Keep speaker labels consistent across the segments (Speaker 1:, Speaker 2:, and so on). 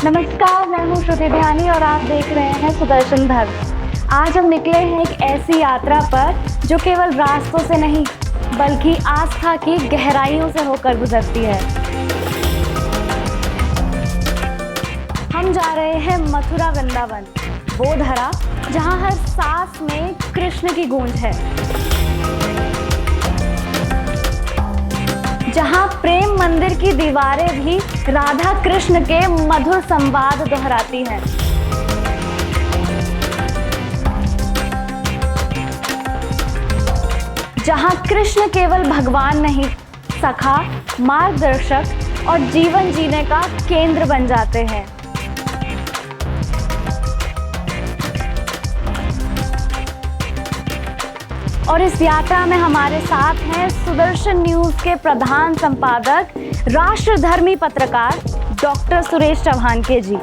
Speaker 1: नमस्कार, मैं हूँ श्रुति ध्यानी और आप देख रहे हैं सुदर्शन धर्म। आज हम निकले हैं एक ऐसी यात्रा पर जो केवल रास्तों से नहीं बल्कि आस्था की गहराइयों से होकर गुजरती है। हम जा रहे हैं मथुरा वृंदावन, वो धरा जहाँ हर सांस में कृष्ण की गूंज है, जहाँ प्रेम मंदिर की दीवारें भी राधा कृष्ण के मधुर संवाद दोहराती हैं। जहाँ कृष्ण केवल भगवान नहीं, सखा, मार्गदर्शक और जीवन जीने का केंद्र बन जाते हैं। और इस यात्रा में हमारे साथ हैं सुदर्शन न्यूज के प्रधान संपादक, राष्ट्रधर्मी पत्रकार डॉक्टर सुरेश चव्हाणके जी।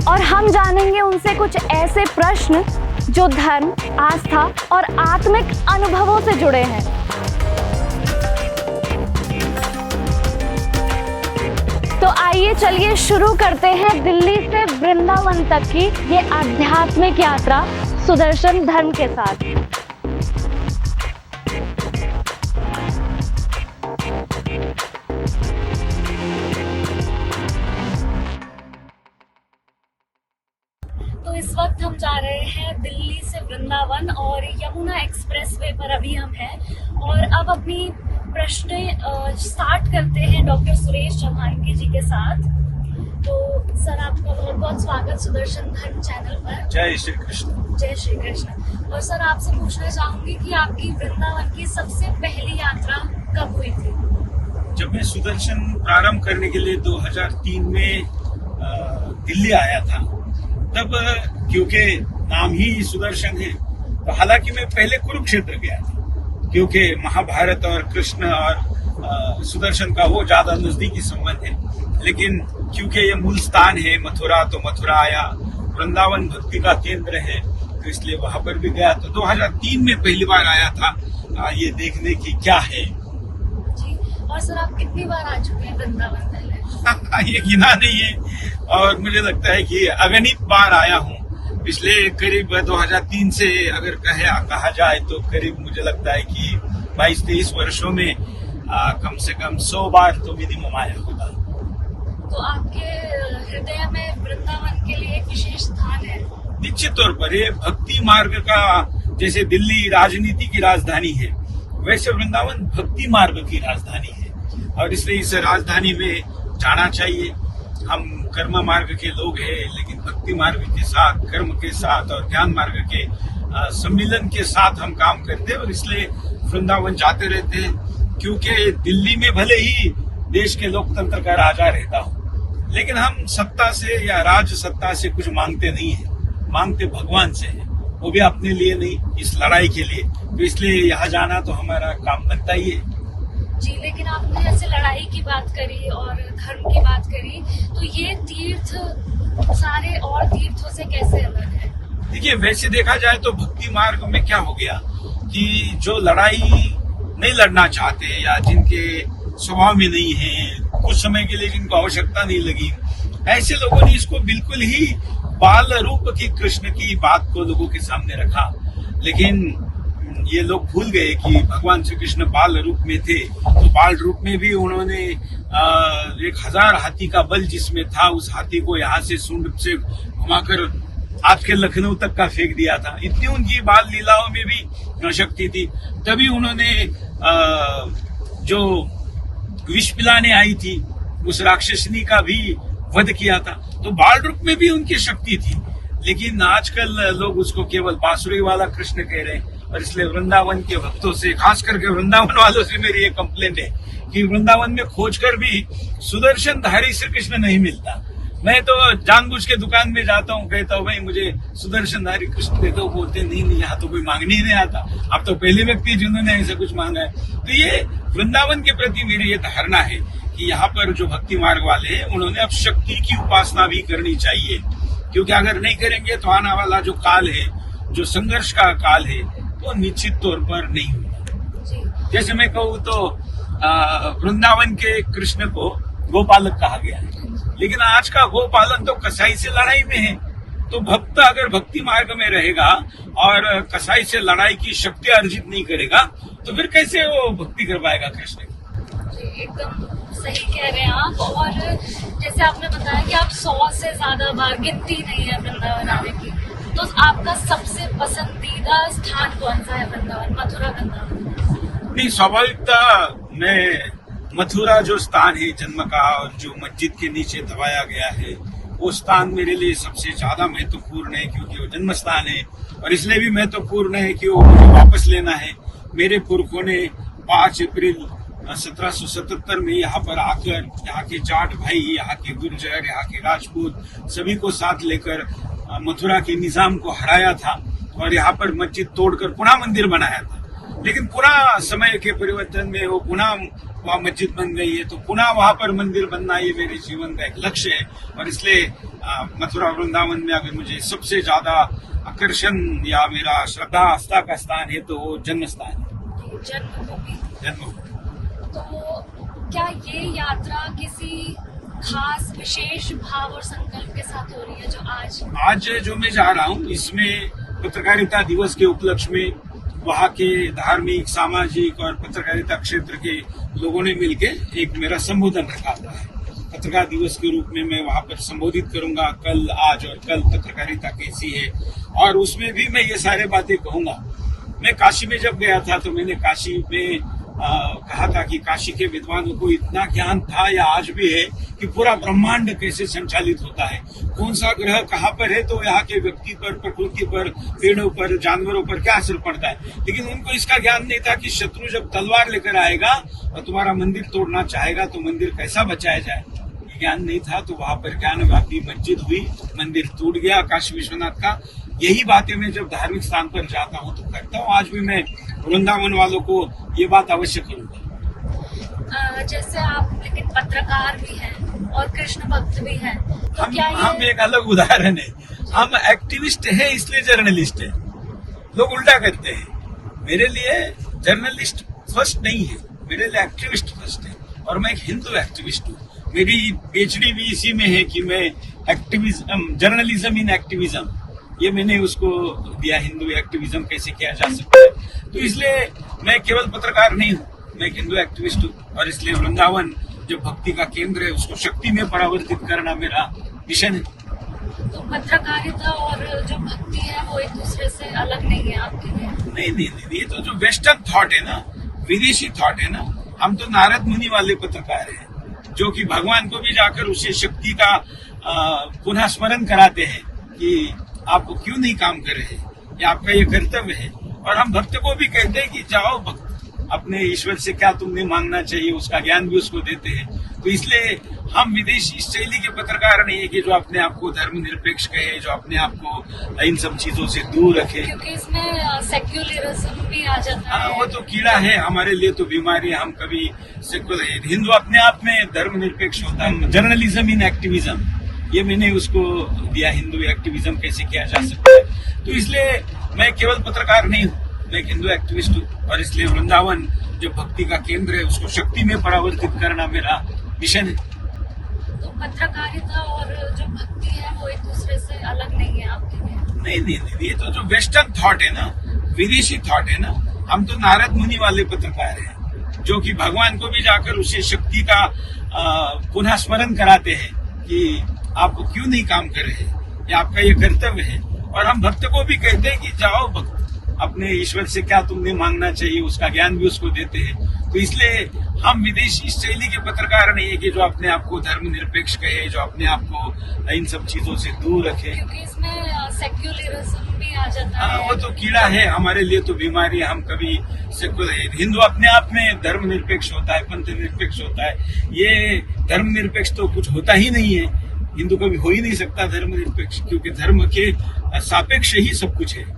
Speaker 1: और हम जानेंगे उनसे कुछ ऐसे प्रश्न जो धर्म, आस्था और आत्मिक अनुभवों से जुड़े हैं। तो आइए चलिए शुरू करते हैं दिल्ली से वृंदावन तक की ये आध्यात्मिक यात्रा सुदर्शन धर्म के साथ। तो इस वक्त हम जा रहे हैं दिल्ली से वृंदावन और यमुना एक्सप्रेसवे पर अभी हम हैं और अब अपनी प्रश्न स्टार्ट करते हैं डॉक्टर सुरेश चव्हाणके जी के साथ। तो सर, आपका बहुत बहुत स्वागत सुदर्शन धर्म चैनल पर।
Speaker 2: जय श्री कृष्ण।
Speaker 1: जय श्री कृष्ण। और सर, आपसे पूछना चाहूंगी कि आपकी वृंदावन की सबसे पहली यात्रा कब हुई थी?
Speaker 2: जब मैं सुदर्शन प्रारंभ करने के लिए 2003 में दिल्ली आया था, तब क्योंकि नाम ही सुदर्शन है, तो हालांकि मैं पहले कुरुक्षेत्र गया था क्योंकि महाभारत और कृष्ण और सुदर्शन का वो ज्यादा नजदीकी संबंध है, लेकिन क्योंकि ये मूल स्थान है मथुरा, तो मथुरा आया। वृंदावन भक्ति का केंद्र है, तो इसलिए वहां पर भी गया। तो 2003 में पहली बार आया था ये देखने की क्या है
Speaker 1: जी। और सर, आप कितनी बार आ चुके हैं वृंदावन पहले?
Speaker 2: ये गिना नहीं है और मुझे लगता है कि अगणित बार आया हूँ। पिछले करीब 2003 से अगर कहा जाए तो करीब मुझे लगता है कि 22-23 वर्षों में कम से कम 100 बार तो मिनिमम आया होगा।
Speaker 1: तो आपके हृदय में वृंदावन के लिए एक विशेष स्थान है?
Speaker 2: निश्चित तौर पर ये भक्ति मार्ग का, जैसे दिल्ली राजनीति की राजधानी है, वैसे वृंदावन भक्ति मार्ग की राजधानी है और इसलिए इस राजधानी में जाना चाहिए। हम कर्म मार्ग के लोग हैं, लेकिन भक्ति मार्ग के साथ, कर्म के साथ और ज्ञान मार्ग के सम्मिलन के साथ हम काम करते हैं और इसलिए वृंदावन जाते रहते हैं। क्योंकि दिल्ली में भले ही देश के लोकतंत्र का राजा रहता हो, लेकिन हम सत्ता से या राज सत्ता से कुछ मांगते नहीं है, मांगते भगवान से है, वो भी अपने लिए नहीं, इस लड़ाई के लिए। तो इसलिए यहाँ जाना तो हमारा काम बनता ही है
Speaker 1: जी। लेकिन आपने जैसे लड़ाई की बात करी और धर्म की बात करी, तो ये तीर्थ सारे और तीर्थों से कैसे अलग है?
Speaker 2: देखिए, वैसे देखा जाए तो भक्ति मार्ग में क्या हो गया कि जो लड़ाई नहीं लड़ना चाहते या जिनके स्वभाव में नहीं है, कुछ समय के लिए जिनको आवश्यकता नहीं लगी, ऐसे लोगों ने इसको बिल्कुल ही बाल रूप की कृष्ण की बात को लोगों के सामने रखा। लेकिन ये लोग भूल गए कि भगवान श्री कृष्ण बाल रूप में थे, तो बाल रूप में भी उन्होंने 1000 हाथी का बल जिसमें था, उस हाथी को यहाँ से सूंड से घुमाकर आज के लखनऊ तक का फेंक दिया था। इतनी उनकी बाल लीलाओं में भी शक्ति थी। तभी उन्होंने जो विष पिलाने आई थी उस राक्षसनी का भी वध किया था, तो बाल रूप में भी उनकी शक्ति थी। लेकिन आजकल लोग उसको केवल बांसुरी वाला कृष्ण कह रहे हैं और इसलिए वृंदावन के भक्तों से, खास करके वृंदावन वालों से मेरी ये कंप्लेंट है कि वृंदावन में खोजकर भी सुदर्शनधारी श्री कृष्ण नहीं मिलता। मैं तो जानबूझ के दुकान में जाता हूँ, कहता हूँ भाई मुझे सुदर्शनधारी कृष्ण दे दो, बोलते नहीं, यहाँ तो कोई मांगने ही नहीं आता। अब तो पहले व्यक्ति जिन्होंने ऐसा कुछ मांगा है। तो ये वृंदावन के प्रति मेरी ये धारणा है कि यहाँ पर जो भक्ति मार्ग वाले हैं उन्होंने अब शक्ति की उपासना भी करनी चाहिए, क्योंकि अगर नहीं करेंगे तो आने वाला जो काल है, जो संघर्ष का काल है, वो निश्चित तौर पर नहीं होगा। जैसे मैं कहूँ तो वृंदावन के कृष्ण को गोपालक कहा गया है, लेकिन आज का गोपालन तो कसाई से लड़ाई में है। तो भक्त अगर भक्ति मार्ग में रहेगा और कसाई से लड़ाई की शक्ति अर्जित नहीं करेगा तो फिर कैसे वो भक्ति कर पाएगा कृष्ण की।
Speaker 1: एकदम सही कह रहे हैं आप। और जैसे आपने बताया कि आप 100 से ज्यादा बार, गिनती नहीं है वृंदावन आने की, तो आपका सबसे पसंदीदा स्थान कौन सा है वृंदावन, मथुरा वृंदावन?
Speaker 2: नहीं, स्वाभाविकता मैं मथुरा जो स्थान है जन्म का और जो मस्जिद के नीचे दबाया गया है वो स्थान मेरे लिए सबसे ज्यादा महत्वपूर्ण है, क्योंकि वो जन्म स्थान है। और इसलिए भी महत्वपूर्ण है कि वो मुझे वापस लेना है। मेरे पुरखों ने 5 अप्रैल 1777 में यहाँ पर आकर यहाँ के जाट भाई, यहाँ के गुर्जर, यहाँ के राजपूत सभी को साथ लेकर मथुरा के निजाम को हराया था और यहाँ पर मस्जिद तोड़कर पुनः मंदिर बनाया था। लेकिन पुनः समय के परिवर्तन में वो पुनः वहाँ मस्जिद बन गई है, तो पुनः वहाँ पर मंदिर बनना ये मेरे जीवन का एक लक्ष्य है। और इसलिए मथुरा वृंदावन में अगर मुझे सबसे ज्यादा आकर्षण या मेरा श्रद्धा आस्था का स्थान है तो वो जन्म स्थान है, जन्मभूमि।
Speaker 1: तो क्या ये यात्रा किसी खास विशेष भाव और संकल्प के साथ हो रही है जो आज
Speaker 2: जो मैं जा रहा हूँ, इसमें पत्रकारिता दिवस के उपलक्ष्य में वहाँ के धार्मिक, सामाजिक और पत्रकारिता क्षेत्र के लोगों ने मिलकर एक मेरा संबोधन रखा हुआ है। पत्रकार दिवस के रूप में मैं वहाँ पर संबोधित करूंगा कल, आज और कल पत्रकारिता कैसी है, और उसमें भी मैं ये सारे बातें कहूंगा। मैं काशी में जब गया था तो मैंने काशी में कहा था कि काशी के विद्वानों को इतना ज्ञान था या आज भी है कि पूरा ब्रह्मांड कैसे संचालित होता है, कौन सा ग्रह कहाँ पर है, तो यहाँ के व्यक्ति पर, प्रकृति पर, पेड़ों पर, जानवरों पर क्या असर पड़ता है। लेकिन उनको इसका ज्ञान नहीं था कि शत्रु जब तलवार लेकर आएगा और तुम्हारा मंदिर तोड़ना चाहेगा तो मंदिर कैसा बचाया जाए, ये ज्ञान नहीं था। तो वहां पर ज्ञानव्यापी मस्जिद हुई, मंदिर टूट गया काशी विश्वनाथ का। यही बातें मैं जब धार्मिक स्थान पर जाता हूँ तो करता हूँ। आज भी मैं वृंदावन वालों को ये बात अवश्य करूंगा।
Speaker 1: जैसे आप लेकिन पत्रकार भी हैं और कृष्ण भक्त भी हैं, तो क्या
Speaker 2: हम एक अलग उदाहरण है। हम एक्टिविस्ट हैं इसलिए जर्नलिस्ट हैं। लोग उल्टा करते हैं। मेरे लिए जर्नलिस्ट फर्स्ट नहीं है, मेरे लिए एक्टिविस्ट फर्स्ट है। और मैं एक हिंदू एक्टिविस्ट हूँ। मेरी PhD भी इसी में है कि मैं एक्टिविज्म, जर्नलिज्म इन एक्टिविज्म, ये मैंने उसको दिया, हिंदू एक्टिविज्म कैसे किया जा सकता है। तो इसलिए मैं केवल पत्रकार नहीं हूँ, मैं एक हिंदू एक्टिविस्ट हूँ। और इसलिए वृंदावन जो भक्ति का केंद्र है उसको शक्ति में परावर्तित करना मेरा मिशन है।
Speaker 1: तो पत्रकारिता और जो भक्ति है वो एक दूसरे से अलग नहीं है आपके लिए?
Speaker 2: नहीं, ये तो जो वेस्टर्न थॉट है ना, विदेशी थॉट है ना। हम तो नारद मुनि वाले पत्रकार हैं जो कि भगवान को भी जाकर उसे शक्ति का पुनः स्मरण कराते हैं कि आप क्यों नहीं काम कर रहे, ये आपका ये कर्तव्य है। और हम भक्त को भी कहते हैं कि जाओ भक्त, अपने ईश्वर से क्या तुमने मांगना चाहिए उसका ज्ञान भी उसको देते हैं। तो इसलिए हम विदेशी शैली के पत्रकार नहीं है कि जो अपने आप को धर्मनिरपेक्ष कहे, जो अपने आप को इन सब चीजों से दूर रखे,
Speaker 1: क्योंकि इसमें सेक्युलरिज्म भी आ जाता है।
Speaker 2: वो तो कीड़ा है, हमारे लिए तो बीमारी है। हम कभी सेक्युलर, हिंदू अपने आप में धर्मनिरपेक्ष होता है। जर्नलिज्म इन एक्टिविज्म, ये मैंने उसको दिया, हिंदू एक्टिविज्म कैसे किया जा सकता है। तो इसलिए मैं केवल पत्रकार नहीं हूँ, मैं एक हिंदू एक्टिविस्ट हूँ। और इसलिए वृंदावन जो भक्ति का केंद्र है उसको शक्ति में परावर्तित करना मेरा मिशन है।
Speaker 1: तो पत्रकारिता और जो भक्ति है वो एक दूसरे से अलग नहीं है आपके लिए?
Speaker 2: नहीं, ये तो जो वेस्टर्न थॉट है ना, विदेशी थॉट है ना। हम तो नारद मुनि वाले पत्रकार हैं जो कि भगवान को भी जाकर उसे शक्ति का पुनः स्मरण कराते हैं कि आप क्यों नहीं काम कर रहे, ये आपका ये कर्तव्य है। और हम भक्त को भी कहते हैं कि जाओ भक्त, अपने ईश्वर से क्या तुमने मांगना चाहिए उसका ज्ञान भी उसको देते हैं। तो इसलिए हम विदेशी शैली के पत्रकार नहीं है कि जो अपने आप को धर्मनिरपेक्ष कहे, जो अपने आप को इन सब चीजों से दूर रखे,
Speaker 1: क्योंकि इसमें सेक्युलरिज्म भी आ जाता है।
Speaker 2: वो तो कीड़ा है, हमारे लिए तो बीमारी है। हम कभी सेक्युलर, हिंदू अपने आप में धर्मनिरपेक्ष होता है, पंथ निरपेक्ष होता है। ये धर्मनिरपेक्ष तो कुछ होता ही नहीं है, हिंदू कभी हो ही नहीं सकता धर्मनिरपेक्ष, क्योंकि धर्म के सापेक्ष ही सब कुछ है।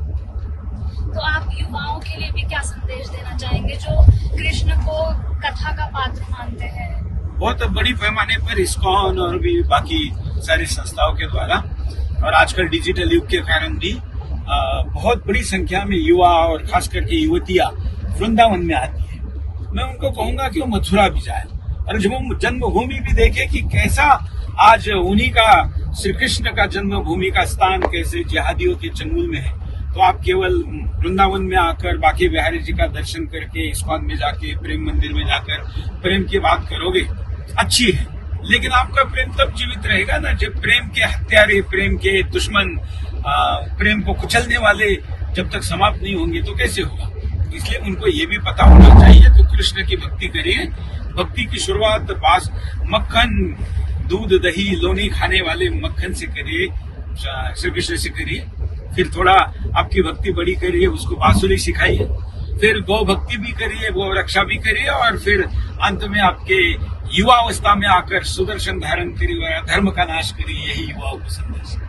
Speaker 1: तो आप युवाओं के लिए भी क्या संदेश देना चाहेंगे जो कृष्ण को कथा का पात्र मानते हैं?
Speaker 2: बहुत बड़ी पैमाने पर इस्कॉन और भी बाकी सारी संस्थाओं के द्वारा, और आजकल डिजिटल युग के कारण भी बहुत बड़ी संख्या में युवा और खास करके युवतियां वृंदावन में आती है। मैं उनको कहूंगा कि वो मथुरा भी जाए और जब वो जन्मभूमि भी देखे कि कैसा आज उन्हीं का श्री कृष्ण का जन्मभूमि का स्थान कैसे जिहादियों के चंगुल में है। तो आप केवल वृंदावन में आकर बाकी बिहारी जी का दर्शन करके इस्कॉन में जाके प्रेम मंदिर में जाकर प्रेम की बात करोगे, अच्छी है, लेकिन आपका प्रेम तब जीवित रहेगा ना जब प्रेम के हत्यारे, प्रेम के दुश्मन, प्रेम को कुचलने वाले जब तक समाप्त नहीं होंगे तो कैसे होगा। इसलिए उनको ये भी पता होना चाहिए तो कृष्ण की भक्ति करिए। भक्ति की शुरुआत बास मक्खन दूध दही लोनी खाने वाले मक्खन से करिए, श्री कृष्ण से करिए, फिर थोड़ा आपकी भक्ति बड़ी करिए, उसको बांसुरी सिखाइए, फिर गौ भक्ति भी करिए, गौ रक्षा भी करिए, और फिर अंत में आपके युवा अवस्था में आकर सुदर्शन धारण करिए, धर्म का नाश करिए। यही युवाओं को संदेश है।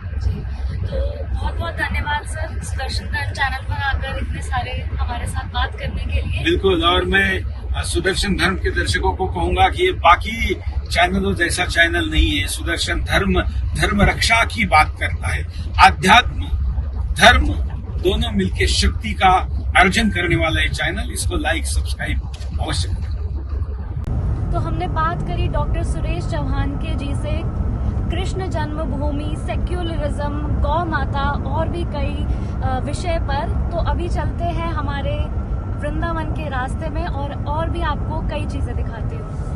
Speaker 1: तो बहुत बहुत धन्यवाद सर, सुदर्शन धर्म चैनल पर आकर इतने सारे हमारे साथ बात करने के लिए।
Speaker 2: बिल्कुल, और मैं सुदर्शन धर्म के दर्शकों को कहूंगा कि ये बाकी चैनलों जैसा चैनल नहीं है। सुदर्शन धर्म रक्षा की बात करता है। आध्यात्म धर्म दोनों मिलकर शक्ति का अर्जन करने वाला ये चैनल, इसको लाइक सब्सक्राइब अवश्य करें।
Speaker 1: तो हमने बात करी डॉक्टर सुरेश चौहान के जी से कृष्ण जन्मभूमि, सेक्युलरिज्म, गौ माता और भी कई विषय पर। तो अभी चलते हैं हमारे वृंदावन के रास्ते में और भी आपको कई चीजें दिखाती हूँ।